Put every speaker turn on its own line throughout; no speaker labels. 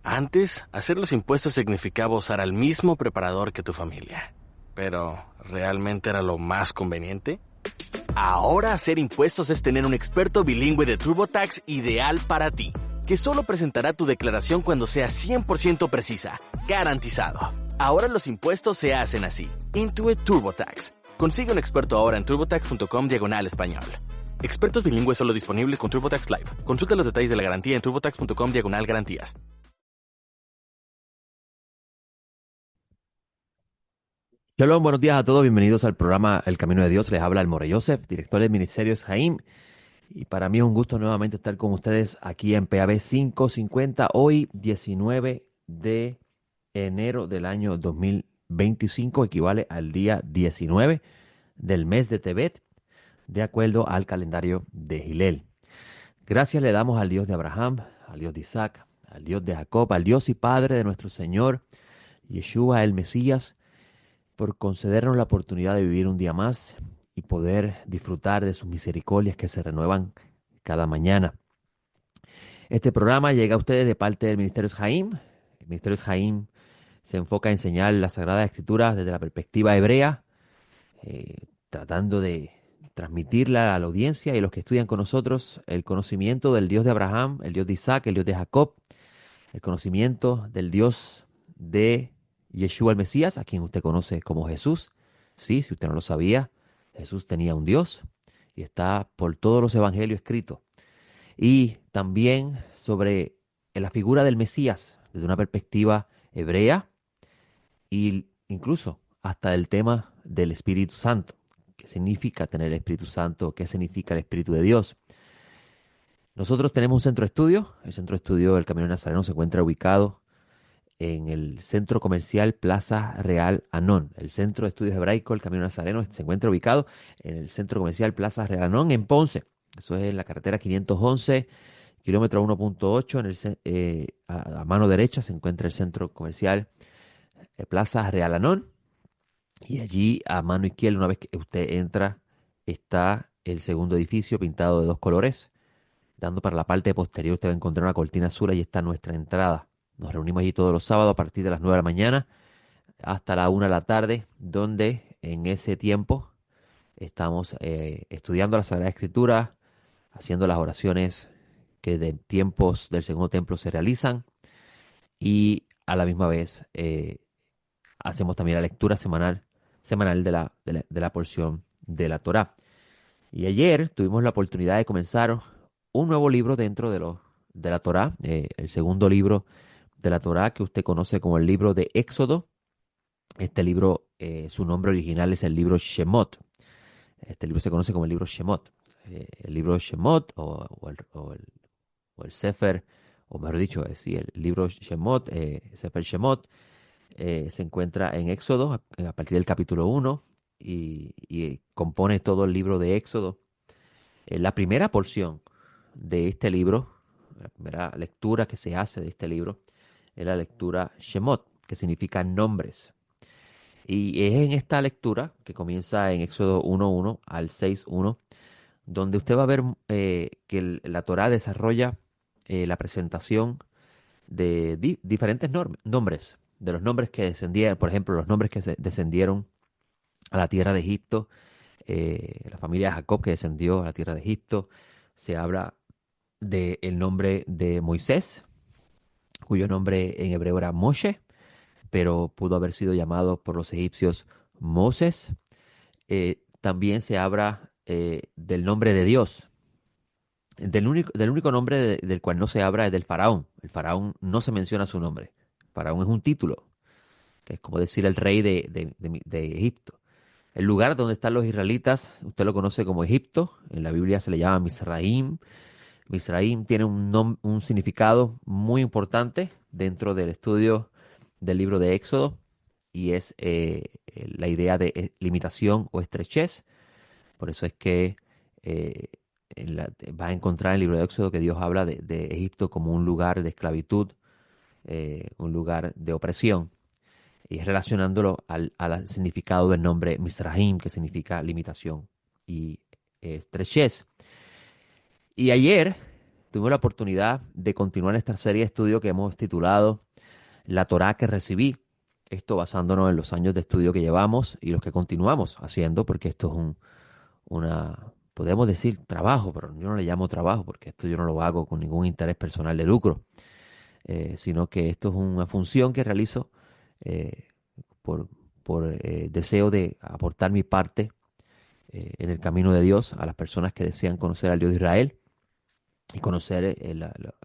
Antes, hacer los impuestos significaba usar al mismo preparador que tu familia. Pero, ¿realmente era lo más conveniente? Ahora hacer impuestos es tener un experto bilingüe de TurboTax ideal para ti, que solo presentará tu declaración cuando sea 100% precisa, garantizado. Ahora los impuestos se hacen así. Intuit TurboTax. Consigue un experto ahora en turbotax.com/español. Expertos bilingües solo disponibles con TurboTax Live. Consulta los detalles de la garantía en turbotax.com/garantías.
Shalom, buenos días a todos, bienvenidos al programa El Camino de Dios. Les habla el More Joseph, director del Ministerio Jaim. Y para mí es un gusto nuevamente estar con ustedes aquí en PAB 550, hoy 19 de enero del año 2025, equivale al día 19 del mes de Tebet, de acuerdo al calendario de Gilel. Gracias le damos al Dios de Abraham, al Dios de Isaac, al Dios de Jacob, al Dios y Padre de nuestro Señor, Yeshua el Mesías, por concedernos la oportunidad de vivir un día más y poder disfrutar de sus misericordias que se renuevan cada mañana. Este programa llega a ustedes de parte del Ministerio Jaim. El Ministerio Jaim se enfoca en enseñar las Sagradas Escrituras desde la perspectiva hebrea, tratando de transmitirla a la audiencia y a los que estudian con nosotros el conocimiento del Dios de Abraham, el Dios de Isaac, el Dios de Jacob, el conocimiento del Dios de Yeshua el Mesías, a quien usted conoce como Jesús. Sí, si usted no lo sabía, Jesús tenía un Dios y está por todos los evangelios escritos. Y también sobre la figura del Mesías desde una perspectiva hebrea e incluso hasta el tema del Espíritu Santo. ¿Qué significa tener el Espíritu Santo? ¿Qué significa el Espíritu de Dios? Nosotros tenemos un centro de estudio. El centro de estudio del Camino Nazareno se encuentra ubicado en el centro comercial Plaza Real Anón. El centro de estudios hebraicos, el Camino Nazareno, se encuentra ubicado en el centro comercial Plaza Real Anón, en Ponce. Eso es en la carretera 511, kilómetro 1.8, a mano derecha se encuentra el centro comercial Plaza Real Anón. Y allí a mano izquierda, una vez que usted entra, está el segundo edificio pintado de dos colores. Dando para la parte posterior, usted va a encontrar una cortina azul, y está nuestra entrada. Nos reunimos allí todos los sábados a partir de las 9 de la mañana hasta la 1 de la tarde, donde en ese tiempo estamos estudiando la Sagrada Escritura, haciendo las oraciones que de tiempos del Segundo Templo se realizan y a la misma vez hacemos también la lectura semanal de la porción de la Torá. Y ayer tuvimos la oportunidad de comenzar un nuevo libro dentro de la Torá, el segundo libro de la Torá que usted conoce como el libro de Éxodo. Este libro, su nombre original es el libro Shemot. Este libro se conoce como el libro Shemot. El libro Shemot o el Sefer, o mejor dicho, sí, el libro Shemot, Sefer Shemot, se encuentra en Éxodo a partir del capítulo 1 y compone todo el libro de Éxodo. La primera porción de este libro, la primera lectura que se hace de este libro, es la lectura Shemot, que significa nombres. Y es en esta lectura, que comienza en Éxodo 1.1 al 6.1, donde usted va a ver que la Torá desarrolla la presentación de diferentes nombres, de los nombres que descendieron, por ejemplo, los nombres que descendieron a la tierra de Egipto, la familia de Jacob que descendió a la tierra de Egipto. Se habla del nombre de Moisés, cuyo nombre en hebreo era Moshe, pero pudo haber sido llamado por los egipcios Moses. También se habla del nombre de Dios. Del único nombre del cual no se habla es del faraón. El faraón no se menciona su nombre. El faraón es un título, que es como decir el rey de Egipto. El lugar donde están los israelitas, usted lo conoce como Egipto. En la Biblia se le llama Misraim. Misraim tiene un significado muy importante dentro del estudio del libro de Éxodo y es la idea de limitación o estrechez. Por eso es que eh, va a encontrar en el libro de Éxodo que Dios habla de Egipto como un lugar de esclavitud, un lugar de opresión, y es relacionándolo al significado del nombre Misraim, que significa limitación y estrechez. Y ayer tuve la oportunidad de continuar esta serie de estudio que hemos titulado La Torá que recibí. Esto basándonos en los años de estudio que llevamos y los que continuamos haciendo, porque esto es podemos decir trabajo, pero yo no le llamo trabajo porque esto yo no lo hago con ningún interés personal de lucro, sino que esto es una función que realizo eh, por, por deseo de aportar mi parte en el camino de Dios a las personas que desean conocer al Dios de Israel y conocer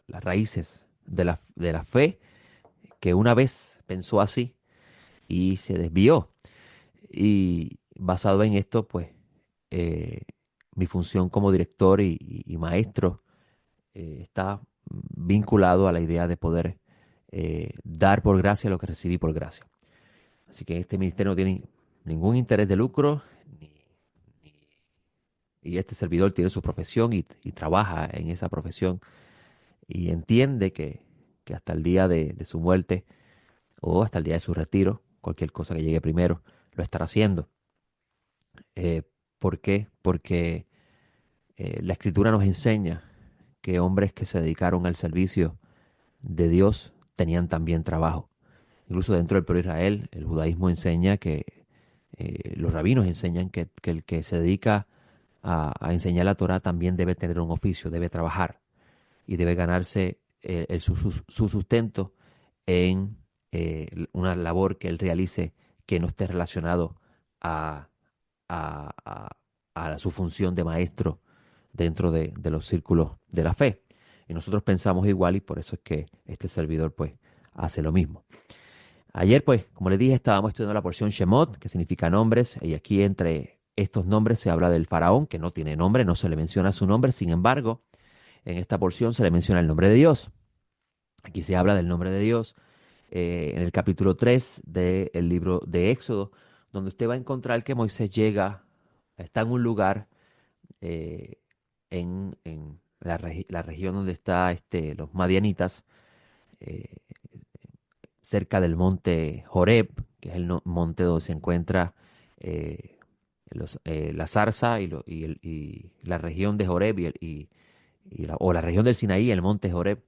las raíces de la fe, que una vez pensó así y se desvió. Y basado en esto, pues eh, mi función como director y maestro está vinculado a la idea de poder dar por gracia lo que recibí por gracia. Así que este ministerio no tiene ningún interés de lucro, ni- y este servidor tiene su profesión y trabaja en esa profesión y entiende que hasta el día de su muerte o hasta el día de su retiro, cualquier cosa que llegue primero, lo estará haciendo. Eh, ¿Por qué? Porque la Escritura nos enseña que hombres que se dedicaron al servicio de Dios tenían también trabajo. Incluso dentro del pueblo de Israel, el judaísmo enseña que, los rabinos enseñan que el que se dedica a enseñar la Torá también debe tener un oficio, debe trabajar y debe ganarse su sustento en una labor que él realice que no esté relacionado a, a, a- a su función de maestro dentro de los círculos de la fe. Y nosotros pensamos igual y por eso es que este servidor pues hace lo mismo. Ayer pues, como les dije, estábamos estudiando la porción Shemot, que significa nombres, y aquí entre estos nombres se habla del faraón, que no tiene nombre, no se le menciona su nombre, sin embargo, en esta porción se le menciona el nombre de Dios. Aquí se habla del nombre de Dios en el capítulo 3 del libro de Éxodo, donde usted va a encontrar que Moisés llega, está en un lugar eh, en la región donde está los madianitas, eh, cerca del monte Horeb, que es el monte donde se encuentra eh, la zarza y la región de Horeb o la región del Sinaí, el monte Horeb,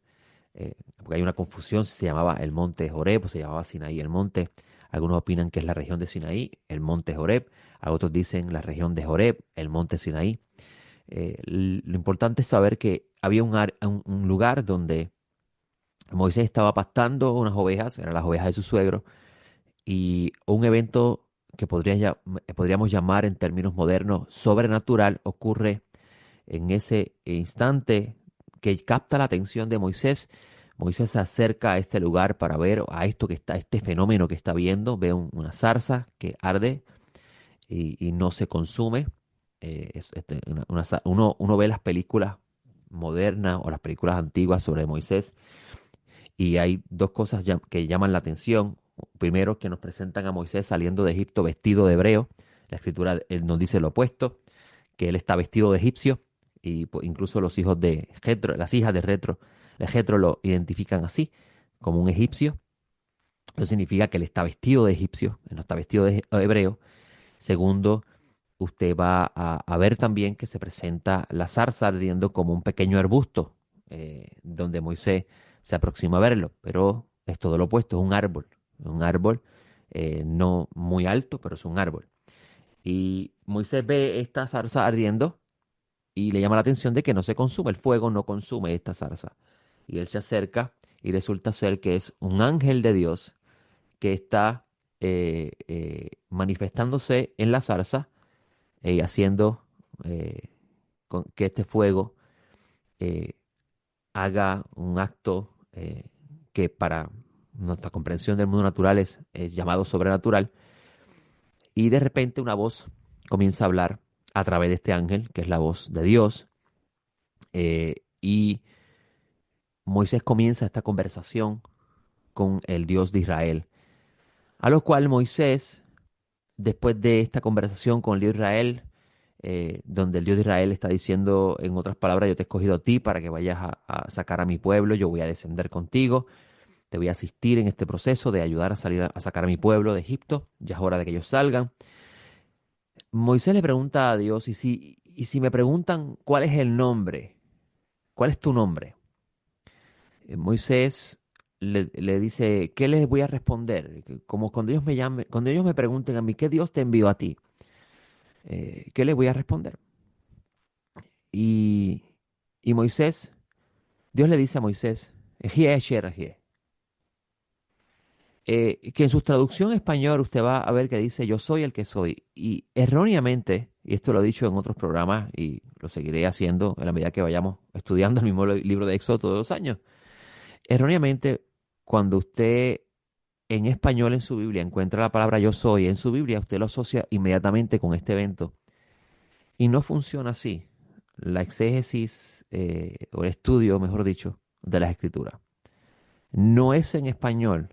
porque hay una confusión si se llamaba el monte Horeb o se llamaba Sinaí el monte. Algunos opinan que es la región de Sinaí, el monte Horeb. Otros dicen la región de Horeb, el monte Sinaí. Lo importante es saber que había un lugar donde Moisés estaba pastando unas ovejas, eran las ovejas de su suegro, y un evento que podríamos llamar en términos modernos sobrenatural ocurre en ese instante que capta la atención de Moisés. Moisés se acerca a este lugar para ver a este fenómeno que está viendo, ve una zarza que arde y no se consume. Uno ve las películas modernas o las películas antiguas sobre Moisés y hay dos cosas que llaman la atención. Primero, que nos presentan a Moisés saliendo de Egipto vestido de hebreo. La escritura nos dice lo opuesto, que él está vestido de egipcio y pues, incluso los hijos de Jetro, las hijas de Jetro lo identifican así, como un egipcio. Eso significa que él está vestido de egipcio, él no está vestido de hebreo. Segundo, usted va a ver también que se presenta la zarza ardiendo como un pequeño arbusto, donde Moisés se aproxima a verlo, pero es todo lo opuesto, es un árbol no muy alto, pero es un árbol. Y Moisés ve esta zarza ardiendo y le llama la atención de que no se consume, el fuego no consume esta zarza. Y él se acerca y resulta ser que es un ángel de Dios que está manifestándose en la zarza y haciendo eh, que este fuego eh, haga un acto que para nuestra comprensión del mundo natural es llamado sobrenatural. Y de repente una voz comienza a hablar a través de este ángel, que es la voz de Dios, y Moisés comienza esta conversación con el Dios de Israel, a lo cual Moisés, después de esta conversación con el Dios de Israel, donde el Dios de Israel está diciendo, en otras palabras, yo te he escogido a ti para que vayas a sacar a mi pueblo, yo voy a descender contigo, te voy a asistir en este proceso de ayudar a salir a sacar a mi pueblo de Egipto, ya es hora de que ellos salgan. Moisés le pregunta a Dios, y si me preguntan cuál es el nombre, cuál es tu nombre, Moisés le dice, ¿qué les voy a responder? Como cuando ellos me llamen, cuando ellos me pregunten a mí, ¿qué Dios te envió a ti? ¿Qué les voy a responder? Y, y Moisés, Dios le dice a Moisés, "Ejie, Esher, ejie". Que en su traducción en español usted va a ver que dice yo soy el que soy. Y erróneamente, y esto lo he dicho en otros programas y lo seguiré haciendo en la medida que vayamos estudiando el mismo libro de Éxodo todos los años, erróneamente, cuando usted en español en su Biblia encuentra la palabra yo soy en su Biblia, usted lo asocia inmediatamente con este evento. Y no funciona así. La exégesis, o el estudio, mejor dicho, de las escrituras. No es en español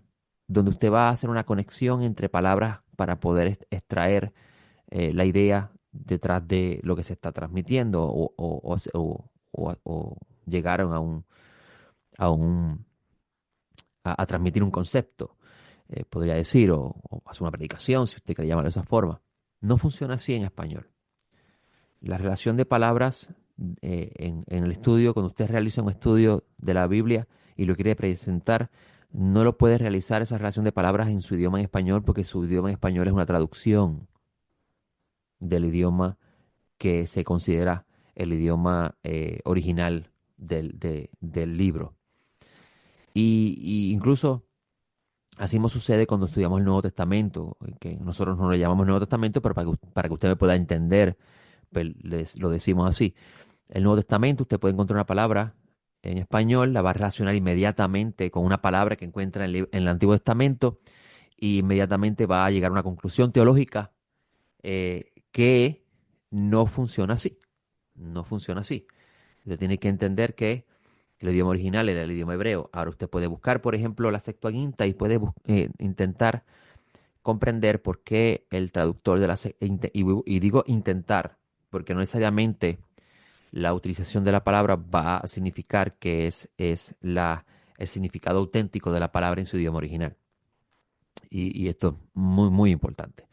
donde usted va a hacer una conexión entre palabras para poder extraer la idea detrás de lo que se está transmitiendo o llegaron a un a transmitir un concepto, podría decir, o hacer una predicación, si usted quiere llamarlo de esa forma. No funciona así en español. La relación de palabras en el estudio, cuando usted realiza un estudio de la Biblia y lo quiere presentar, no lo puede realizar esa relación de palabras en su idioma en español porque su idioma en español es una traducción del idioma que se considera el idioma original del libro. Y incluso así mismo sucede cuando estudiamos el Nuevo Testamento, que nosotros no le llamamos Nuevo Testamento, pero para que usted me pueda entender, pues lo decimos así. El Nuevo Testamento, usted puede encontrar una palabra en español, la va a relacionar inmediatamente con una palabra que encuentra en el Antiguo Testamento y inmediatamente va a llegar a una conclusión teológica que no funciona así. No funciona así. Usted tiene que entender que el idioma original era el idioma hebreo. Ahora usted puede buscar, por ejemplo, la Septuaginta y puede intentar comprender por qué el traductor de y digo intentar, porque no necesariamente la utilización de la palabra va a significar que el significado auténtico de la palabra en su idioma original. Y esto es muy, muy importante.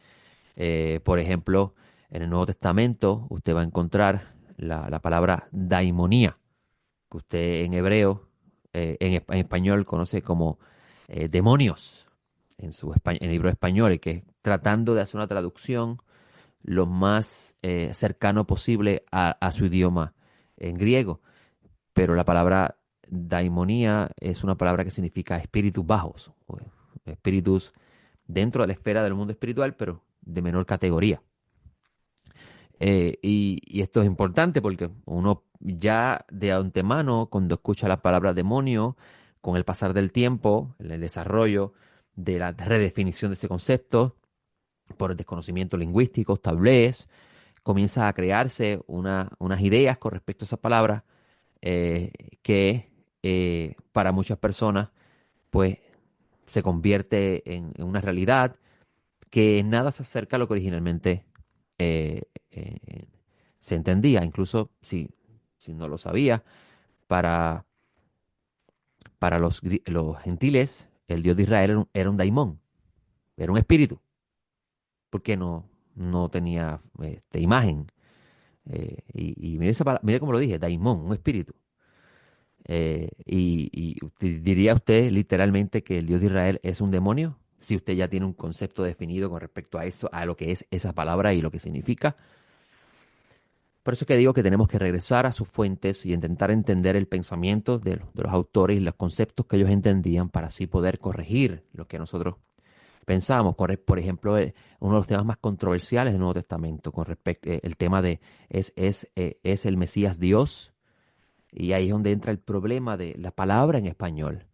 Por ejemplo, en el Nuevo Testamento usted va a encontrar la palabra daimonía, que usted en hebreo, en español conoce como demonios en el libro español, y que tratando de hacer una traducción lo más cercano posible a su idioma en griego. Pero la palabra daimonía es una palabra que significa espíritus bajos, o espíritus dentro de la esfera del mundo espiritual, pero de menor categoría. Y esto es importante porque uno ya de antemano, cuando escucha la palabra demonio, con el pasar del tiempo, en el desarrollo de la redefinición de ese concepto, por el desconocimiento lingüístico, tal vez, comienza a crearse unas ideas con respecto a esa palabra que para muchas personas pues se convierte en una realidad que nada se acerca a lo que originalmente eh, eh, se entendía. Incluso si no lo sabía, para, para los gentiles, el Dios de Israel era un daimón, era un espíritu, porque no tenía imagen. Y mire, mire cómo lo dije, daimón, un espíritu. ¿Diría usted literalmente que el Dios de Israel es un demonio? Si usted ya tiene un concepto definido con respecto a eso, a lo que es esa palabra y lo que significa. Por eso que digo que tenemos que regresar a sus fuentes y intentar entender el pensamiento de los autores y los conceptos que ellos entendían para así poder corregir lo que nosotros pensamos. Por ejemplo, uno de los temas más controversiales del Nuevo Testamento con respecto el tema de ¿es el Mesías Dios? Y ahí es donde entra el problema de la palabra en español.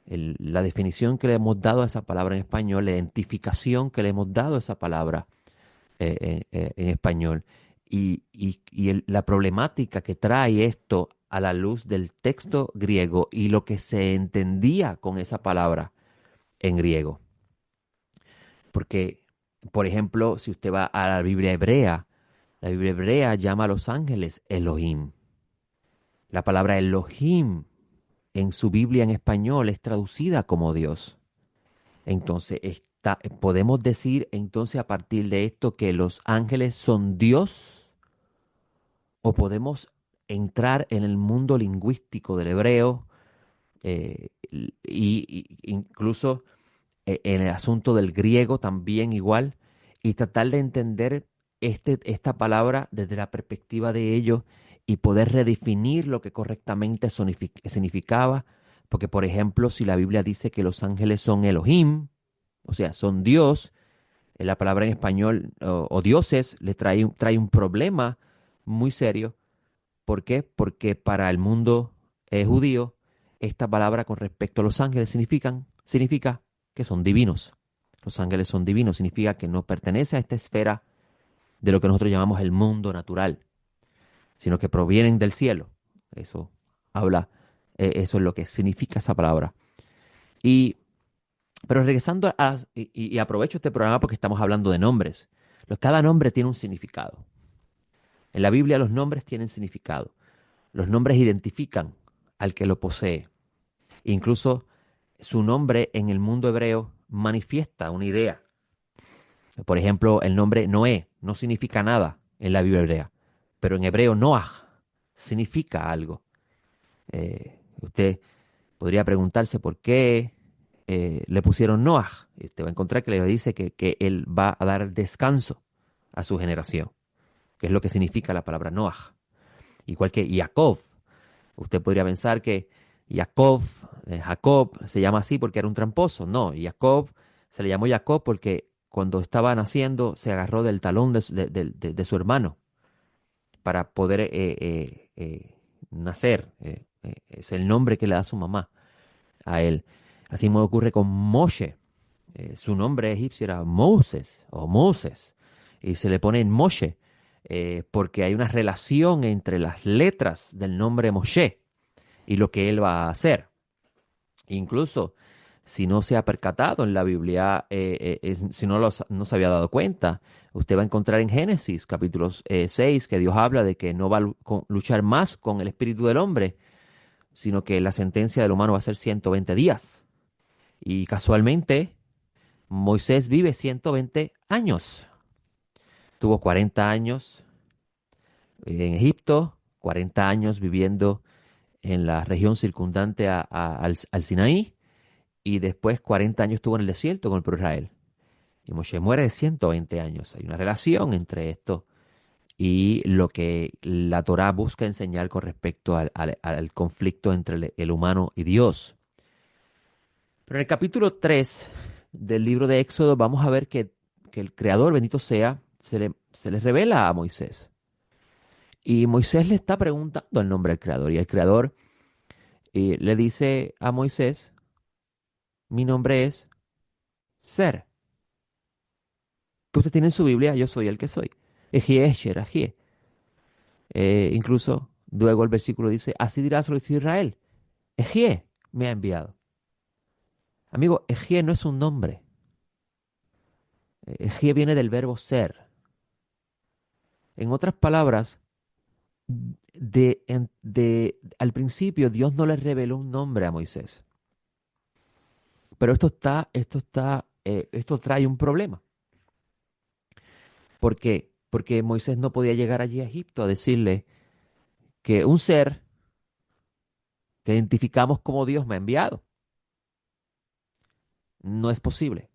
La definición que le hemos dado a esa palabra en español, la identificación que le hemos dado a esa palabra en español y la problemática que trae esto a la luz del texto griego y lo que se entendía con esa palabra en griego. Porque, por ejemplo, si usted va a la Biblia hebrea llama a los ángeles Elohim. La palabra Elohim en su Biblia en español es traducida como Dios. Entonces, podemos decir entonces a partir de esto que los ángeles son Dios, o podemos entrar en el mundo lingüístico del hebreo incluso en el asunto del griego también igual, y tratar de entender esta palabra desde la perspectiva de ellos y poder redefinir lo que correctamente significaba, porque por ejemplo, si la Biblia dice que los ángeles son Elohim, o sea, son Dios, la palabra en español o dioses le trae un problema muy serio. ¿Por qué? Porque para el mundo judío, esta palabra con respecto a los ángeles significa que son divinos. Los ángeles son divinos, significa que no pertenece a esta esfera de lo que nosotros llamamos el mundo natural, sino que provienen del cielo. Eso habla, eso es lo que significa esa palabra. Y, pero regresando y aprovecho este programa porque estamos hablando de nombres. Cada nombre tiene un significado. En la Biblia los nombres tienen significado. Los nombres identifican al que lo posee. Incluso su nombre en el mundo hebreo manifiesta una idea. Por ejemplo, el nombre Noé no significa nada en la Biblia hebrea, pero en hebreo Noah significa algo. Usted podría preguntarse por qué le pusieron Noah. Y usted va a encontrar que le dice que él va a dar descanso a su generación, que es lo que significa la palabra Noah. Igual que Jacob. Usted podría pensar que Jacob se llama así porque era un tramposo. No, Jacob se le llamó Jacob porque cuando estaba naciendo se agarró del talón de su hermano para poder nacer. Es el nombre que le da su mamá a él. Así mismo ocurre con Moshe. Su nombre egipcio era Moses o Moses y se le pone en Moshe porque hay una relación entre las letras del nombre Moshe y lo que él va a hacer. Incluso si no se ha percatado en la Biblia, si no se había dado cuenta, usted va a encontrar en Génesis capítulo 6 que Dios habla de que no va a luchar más con el espíritu del hombre, sino que la sentencia del humano va a ser 120 días. Y casualmente, Moisés vive 120 años. Tuvo 40 años en Egipto, 40 años viviendo en la región circundante al Sinaí, y después 40 años estuvo en el desierto con el pueblo de Israel. Y Moshe muere de 120 años. Hay una relación entre esto y lo que la Torá busca enseñar con respecto al conflicto entre el humano y Dios. Pero en el capítulo 3 del libro de Éxodo vamos a ver que el Creador, bendito sea, se le revela a Moisés. Y Moisés le está preguntando el nombre del Creador. Y el Creador le dice a Moisés: mi nombre es Ser. Que usted tiene en su Biblia, yo soy el que soy. Ejie, Esher, Ajie. Incluso luego el versículo dice: así dirás a los hijos de Israel: Ejie me ha enviado. Amigo, Ejie no es un nombre. Ejie viene del verbo ser. En otras palabras, al principio Dios no le reveló un nombre a Moisés. Pero esto trae un problema. ¿Por qué? Porque Moisés no podía llegar allí a Egipto a decirle que un ser que identificamos como Dios me ha enviado. No es posible.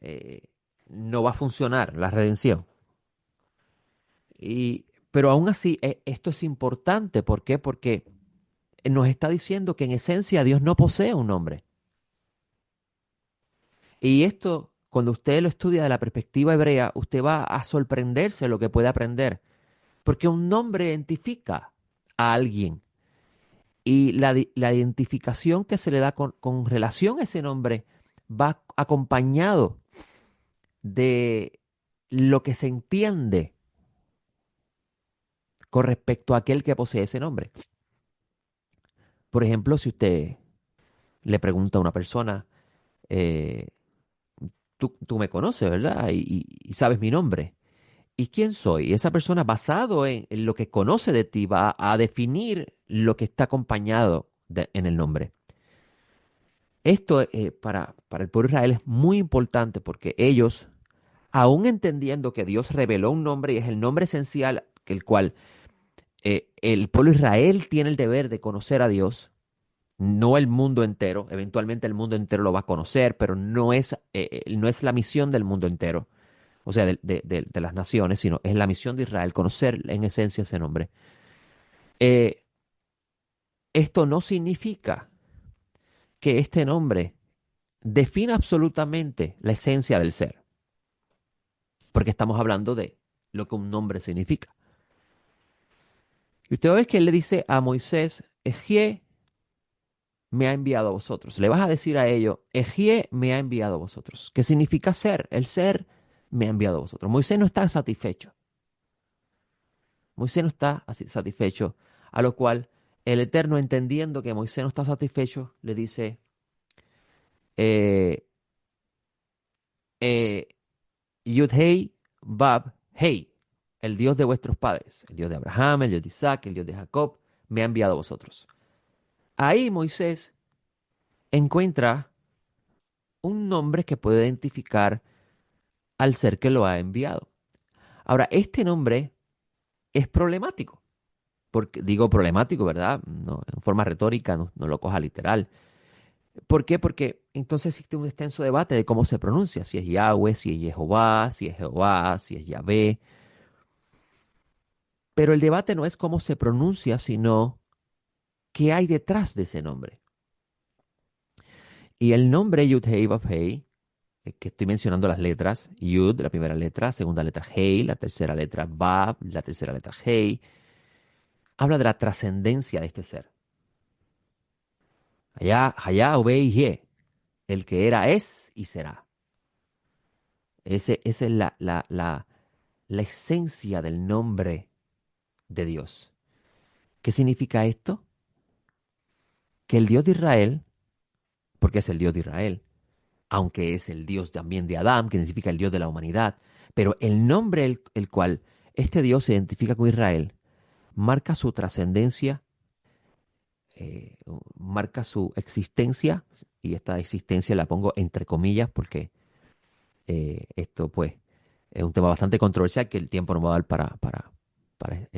Eh, no va a funcionar la redención. Pero aún así, esto es importante. ¿Por qué? Porque nos está diciendo que en esencia Dios no posee un nombre. Y esto, cuando usted lo estudia de la perspectiva hebrea, usted va a sorprenderse de lo que puede aprender. Porque un nombre identifica a alguien. Y la identificación que se le da con relación a ese nombre va acompañado de lo que se entiende con respecto a aquel que posee ese nombre. Por ejemplo, si usted le pregunta a una persona: eh, tú me conoces, ¿verdad? Y sabes mi nombre. ¿Y quién soy? Y esa persona, basado en lo que conoce de ti, va a definir lo que está acompañado en el nombre. Esto para el pueblo de Israel es muy importante porque ellos, aún entendiendo que Dios reveló un nombre y es el nombre esencial, que el cual el pueblo de Israel tiene el deber de conocer a Dios, no el mundo entero, eventualmente el mundo entero lo va a conocer, pero no es la misión del mundo entero, o sea, de las naciones, sino es la misión de Israel, conocer en esencia ese nombre. Eh, Esto no significa que este nombre defina absolutamente la esencia del ser, porque estamos hablando de lo que un nombre significa. Y usted va a ver que él le dice a Moisés, Ejie me ha enviado a vosotros. Le vas a decir a ellos, Ejie me ha enviado a vosotros. ¿Qué significa ser? El ser me ha enviado a vosotros. Moisés no está satisfecho. Moisés no está así satisfecho, a lo cual el Eterno, entendiendo que Moisés no está satisfecho, le dice, eh, eh, Yud-Hei, Bab-Hei, el Dios de vuestros padres, el Dios de Abraham, el Dios de Isaac, el Dios de Jacob, me ha enviado a vosotros. Ahí Moisés encuentra un nombre que puede identificar al ser que lo ha enviado. Ahora, este nombre es problemático, porque digo problemático, ¿verdad? No, en forma retórica, no lo coja literal. ¿Por qué? Porque entonces existe un extenso debate de cómo se pronuncia, si es Yahweh, si es Jehová, si es Jehová, si es Yahvé. Pero el debate no es cómo se pronuncia, sino qué hay detrás de ese nombre. Y el nombre Yud-Hei Vav-Hei, que estoy mencionando las letras, Yud, la primera letra, segunda letra Hei, la tercera letra Vav, la tercera letra Hei, habla de la trascendencia de este ser. Allá, allá, Ye, el que era, es y será. Esa es la esencia del nombre de Dios. ¿Qué significa esto? Que el Dios de Israel, porque es el Dios de Israel, aunque es el Dios también de Adán, que significa el Dios de la humanidad, pero el nombre el cual este Dios se identifica con Israel, marca su trascendencia, marca su existencia, y esta existencia la pongo entre comillas porque esto pues es un tema bastante controversial que el tiempo no me va a dar para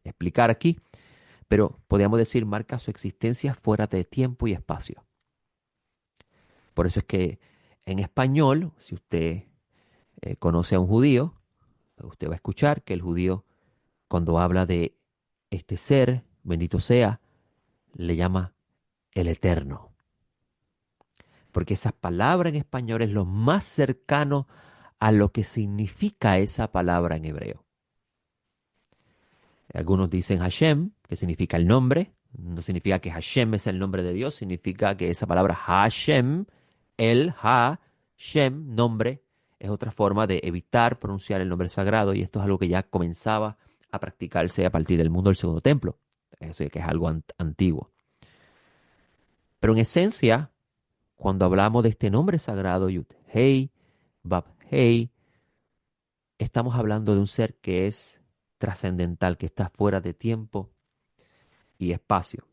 explicar aquí, pero podríamos decir marca su existencia fuera de tiempo y espacio. Por eso es que en español, si usted conoce a un judío, usted va a escuchar que el judío, cuando habla de este ser, bendito sea, le llama el Eterno. Porque esa palabra en español es lo más cercano a lo que significa esa palabra en hebreo. Algunos dicen Hashem, que significa el nombre. No significa que Hashem es el nombre de Dios, significa que esa palabra Hashem, el Hashem, nombre, es otra forma de evitar pronunciar el nombre sagrado, y esto es algo que ya comenzaba a practicarse a partir del mundo del segundo templo. Eso que es algo antiguo. Pero en esencia, cuando hablamos de este nombre sagrado, Yud Hei, Bab Hei, estamos hablando de un ser que es trascendental, que está fuera de tiempo y espacio.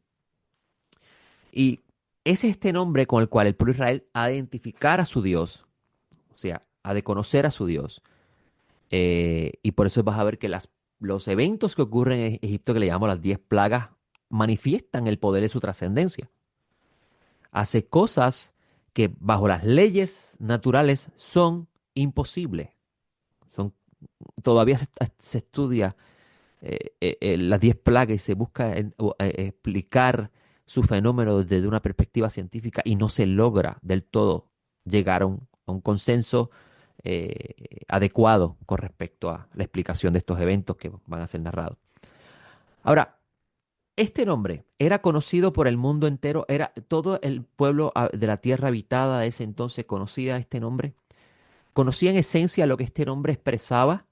Y es este nombre con el cual el pueblo de Israel ha de identificar a su Dios, o sea, ha de conocer a su Dios. Y por eso vas a ver que los eventos que ocurren en Egipto, que le llamamos las 10 plagas, manifiestan el poder de su trascendencia. Hace cosas que bajo las leyes naturales son imposibles. Son, todavía se estudia las 10 plagas y se busca explicar su fenómeno desde una perspectiva científica y no se logra del todo llegar a un consenso adecuado con respecto a la explicación de estos eventos que van a ser narrados. Ahora, este nombre era conocido por el mundo entero, era todo el pueblo de la tierra habitada de ese entonces conocía este nombre, conocía en esencia lo que este nombre expresaba.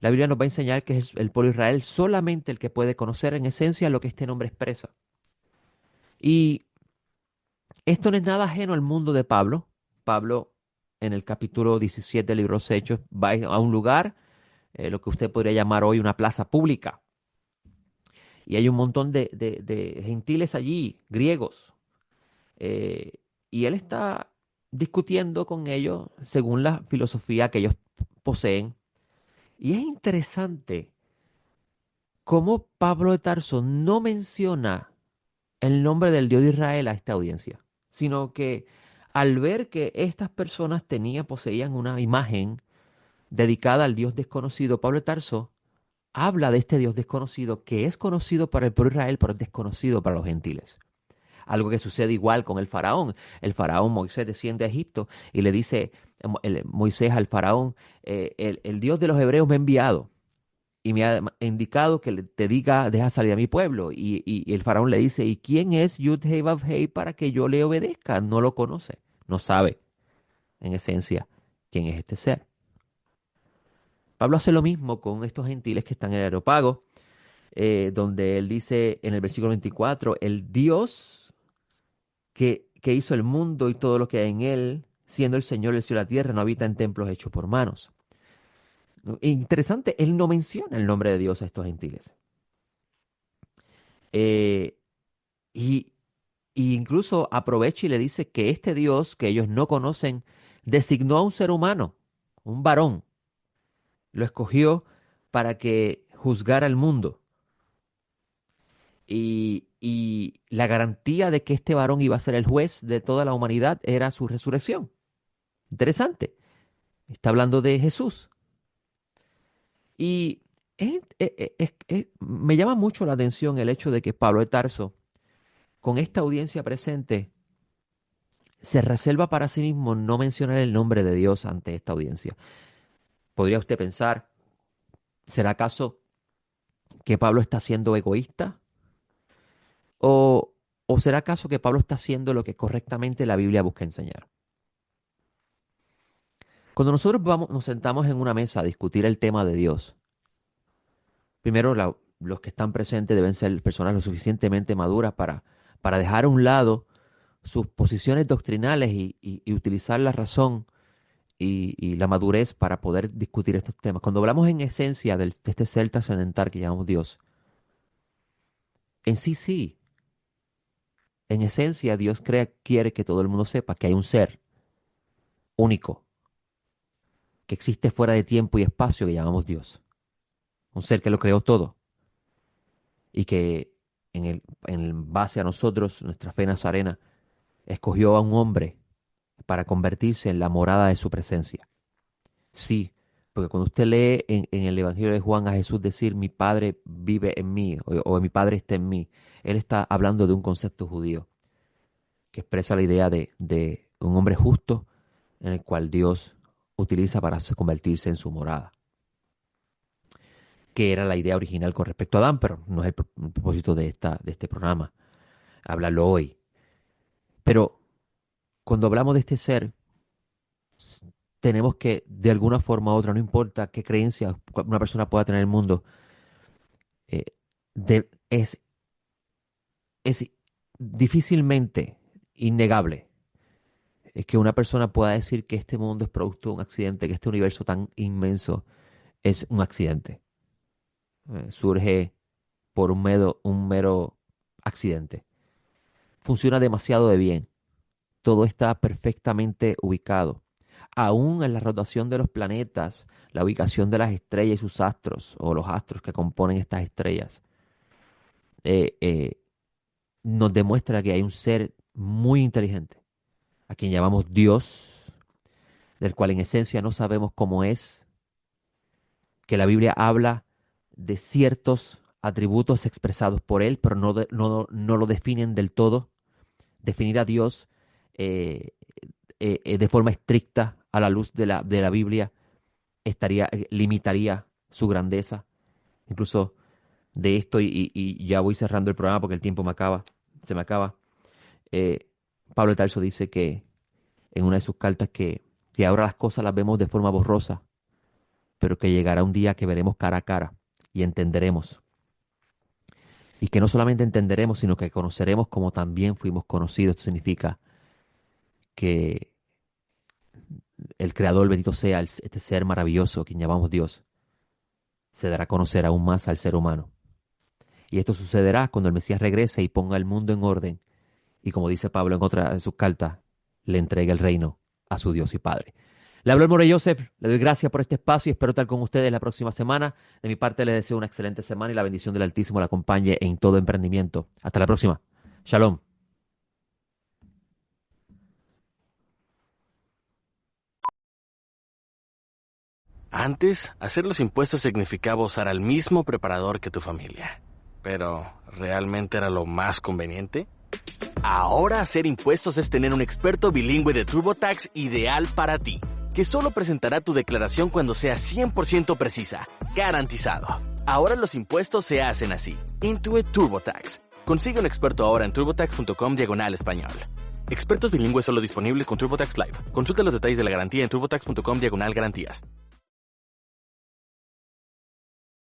La Biblia nos va a enseñar que es el pueblo de Israel solamente el que puede conocer en esencia lo que este nombre expresa. Y esto no es nada ajeno al mundo de Pablo. Pablo, en el capítulo 17 del libro de los Hechos, va a un lugar, lo que usted podría llamar hoy una plaza pública. Y hay un montón de gentiles allí, griegos. Y él está discutiendo con ellos según la filosofía que ellos poseen. Y es interesante cómo Pablo de Tarso no menciona el nombre del Dios de Israel a esta audiencia, sino que al ver que estas personas poseían una imagen dedicada al Dios desconocido, Pablo de Tarso habla de este Dios desconocido que es conocido para el pueblo de Israel, pero es desconocido para los gentiles. Algo que sucede igual con el faraón. El faraón Moisés desciende a Egipto y le dice Moisés al faraón, el Dios de los hebreos me ha enviado y me ha indicado que te diga, deja salir a mi pueblo. Y el faraón le dice, ¿y quién es Yud-Heh Vav-Heh para que yo le obedezca? No lo conoce, no sabe, en esencia, quién es este ser. Pablo hace lo mismo con estos gentiles que están en el Areópago, donde él dice en el versículo 24, el Dios que hizo el mundo y todo lo que hay en él, siendo el Señor del cielo y la tierra, no habita en templos hechos por manos. Interesante, él no menciona el nombre de Dios a estos gentiles. Eh, y, y incluso aprovecha y le dice que este Dios que ellos no conocen designó a un ser humano, un varón, lo escogió para que juzgara al mundo. Y la garantía de que este varón iba a ser el juez de toda la humanidad era su resurrección. Interesante. Está hablando de Jesús. Y me llama mucho la atención el hecho de que Pablo de Tarso, con esta audiencia presente, se reserva para sí mismo no mencionar el nombre de Dios ante esta audiencia. ¿Podría usted pensar, será acaso que Pablo está siendo egoísta? ¿O, o será acaso que Pablo está haciendo lo que correctamente la Biblia busca enseñar? Cuando nosotros nos sentamos en una mesa a discutir el tema de Dios, primero los que están presentes deben ser personas lo suficientemente maduras para dejar a un lado sus posiciones doctrinales y utilizar la razón y la madurez para poder discutir estos temas. Cuando hablamos en esencia de este ser trascendental que llamamos Dios, en sí, sí, en esencia Dios quiere que todo el mundo sepa que hay un ser único, que existe fuera de tiempo y espacio que llamamos Dios. Un ser que lo creó todo y que en base a nosotros, nuestra fe nazarena, escogió a un hombre para convertirse en la morada de su presencia. Sí, porque cuando usted lee en el Evangelio de Juan a Jesús decir mi Padre vive en mí o mi Padre está en mí, él está hablando de un concepto judío que expresa la idea de un hombre justo en el cual Dios utiliza para convertirse en su morada, que era la idea original con respecto a Adán, pero no es el propósito de este programa, hablarlo hoy. Pero cuando hablamos de este ser, tenemos que, de alguna forma u otra, no importa qué creencia una persona pueda tener en el mundo, eh, es difícilmente innegable que una persona pueda decir que este mundo es producto de un accidente, que este universo tan inmenso es un accidente. Surge por un mero accidente. Funciona demasiado de bien. Todo está perfectamente ubicado. Aún en la rotación de los planetas, la ubicación de las estrellas y sus astros, o los astros que componen estas estrellas, eh, eh, nos demuestra que hay un ser muy inteligente, a quien llamamos Dios, del cual en esencia no sabemos cómo es, que la Biblia habla de ciertos atributos expresados por él, pero no lo definen del todo. Definir a Dios eh, de forma estricta a la luz de la Biblia limitaría su grandeza. Incluso de esto, y ya voy cerrando el programa porque el tiempo se me acaba. eh, Pablo de Tarso dice que en una de sus cartas que ahora las cosas las vemos de forma borrosa, pero que llegará un día que veremos cara a cara y entenderemos. Y que no solamente entenderemos, sino que conoceremos como también fuimos conocidos. Esto significa que el Creador, bendito sea, este ser maravilloso, quien llamamos Dios, se dará a conocer aún más al ser humano. Y esto sucederá cuando el Mesías regrese y ponga el mundo en orden. Y como dice Pablo en otra de sus cartas, le entregue el reino a su Dios y Padre. Le hablo el More Joseph, le doy gracias por este espacio y espero estar con ustedes la próxima semana. De mi parte, les deseo una excelente semana y la bendición del Altísimo la acompañe en todo emprendimiento. Hasta la próxima. Shalom.
Antes, hacer los impuestos significaba usar al mismo preparador que tu familia. Pero, ¿realmente era lo más conveniente? Ahora hacer impuestos es tener un experto bilingüe de TurboTax ideal para ti, que solo presentará tu declaración cuando sea 100% precisa, garantizado. Ahora los impuestos se hacen así. Intuit TurboTax. Consigue un experto ahora en turbotax.com/español. Expertos bilingües solo disponibles con TurboTax Live. Consulta los detalles de la garantía en turbotax.com/garantías.